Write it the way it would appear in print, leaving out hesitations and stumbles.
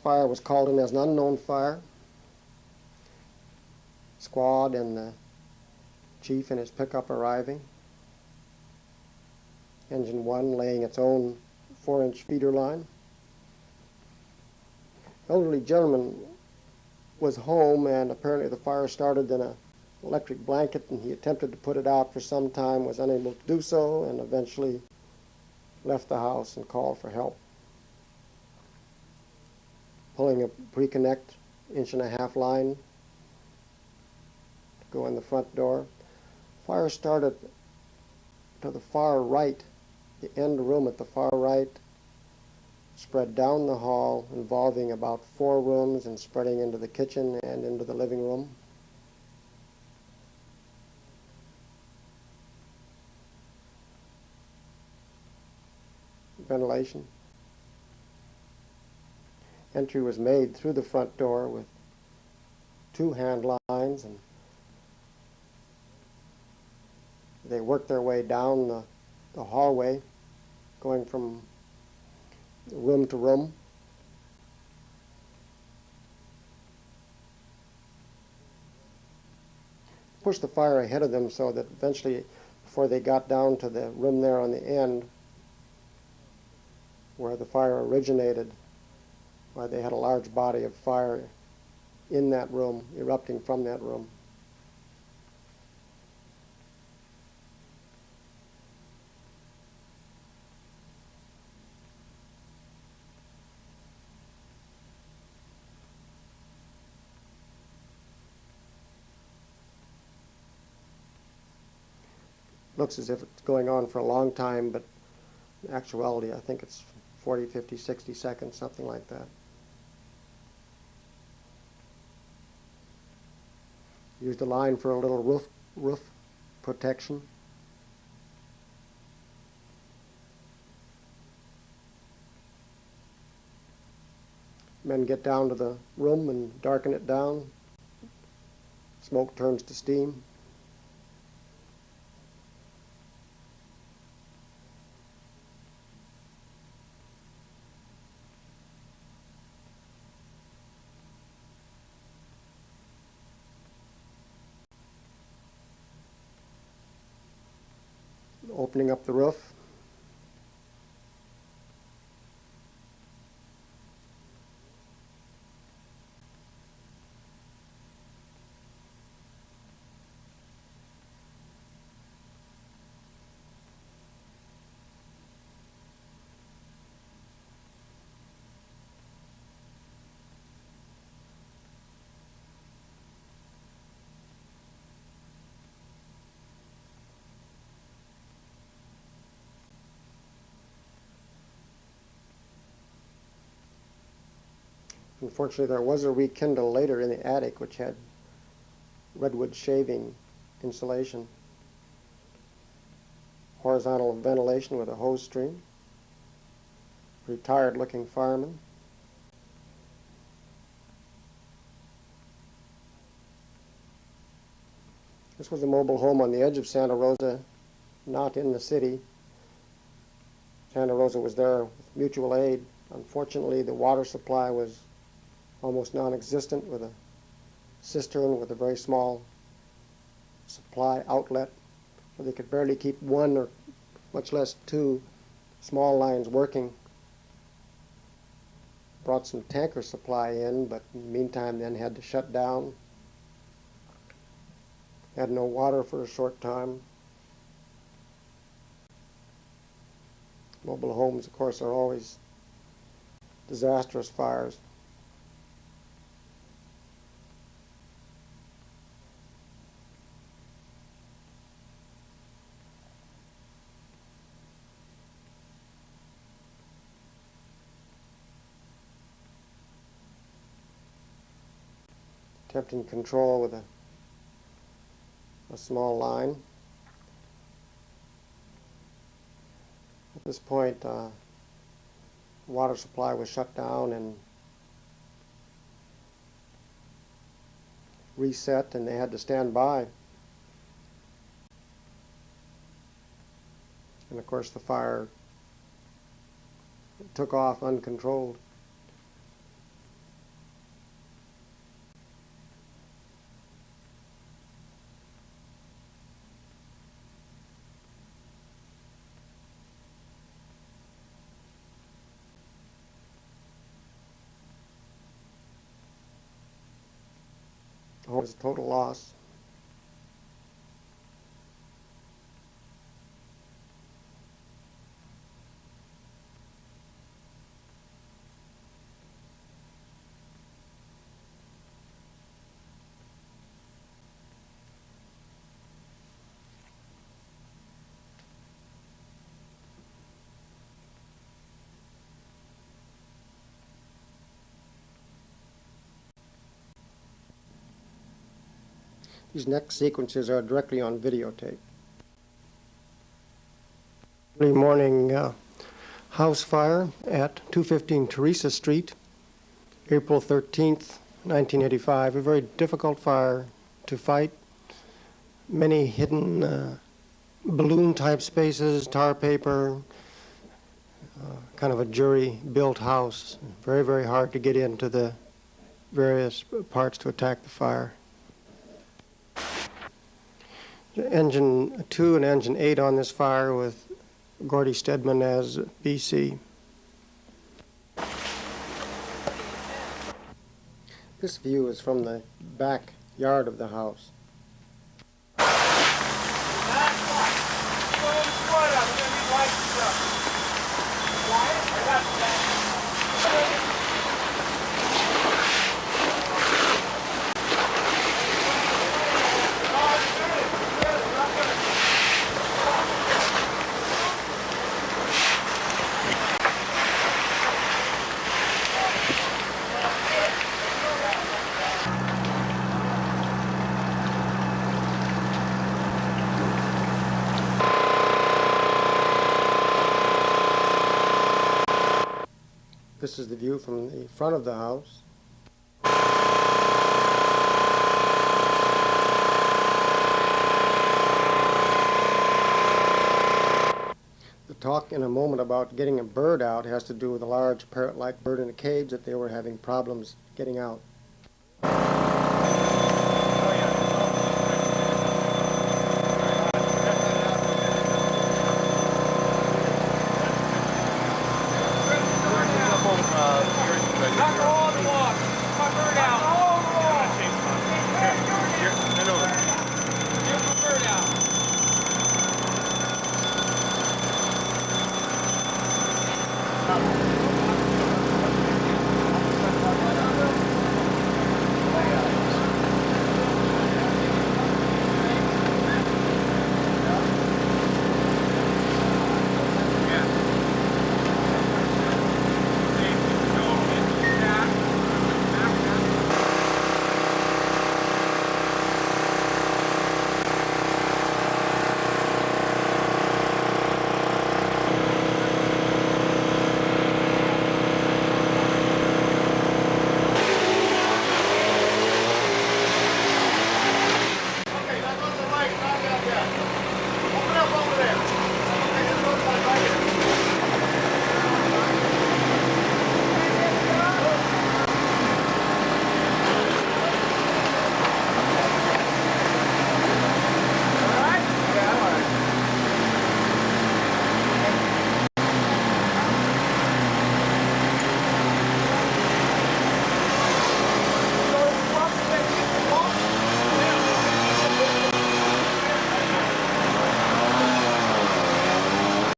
fire was called in as an unknown fire. Squad and the chief in his pickup arriving. Engine 1 laying its own 4-inch feeder line. Elderly gentleman was home, and apparently the fire started in an electric blanket, and he attempted to put it out for some time, was unable to do so, and eventually left the house and called for help. Pulling a pre-connect 1.5-inch line to go in the front door. Fire started to the far right, the end room at the far right, spread down the hall, involving about 4 rooms and spreading into the kitchen and into the living room. Ventilation. Entry was made through the front door with 2 hand lines, and they worked their way down the hallway, going from room to room. Pushed the fire ahead of them so that eventually, before they got down to the room there on the end where the fire originated, where they had a large body of fire in that room, erupting from that room. Looks as if it's going on for a long time, but in actuality I think it's 40, 50, 60 seconds, something like that. Used a line for a little roof protection. Men get down to the room and darken it down. Smoke turns to steam. Opening up the roof. Unfortunately, there was a rekindle later in the attic which had redwood shaving insulation, horizontal ventilation with a hose stream, retired looking fireman. This was a mobile home on the edge of Santa Rosa, not in the city. Santa Rosa was there with mutual aid. Unfortunately, the water supply was almost non-existent, with a cistern with a very small supply outlet, so they could barely keep 1 or much less 2 small lines working. Brought some tanker supply in, but in the meantime then had to shut down. Had no water for a short time. Mobile homes, of course, are always disastrous fires. Attempting control with a small line. At this point, water supply was shut down and reset, and they had to stand by. And of course the fire took off uncontrolled. The home was a total loss. These next sequences are directly on videotape. Early morning house fire at 215 Teresa Street, April 13th, 1985. A very difficult fire to fight. Many hidden balloon-type spaces, tar paper, kind of a jury-built house. Very, very hard to get into the various parts to attack the fire. Engine 2 and Engine 8 on this fire with Gordy Stedman as BC. This view is from the backyard of the house. This is the view from the front of the house. The talk in a moment about getting a bird out has to do with a large parrot-like bird in a cage that they were having problems getting out.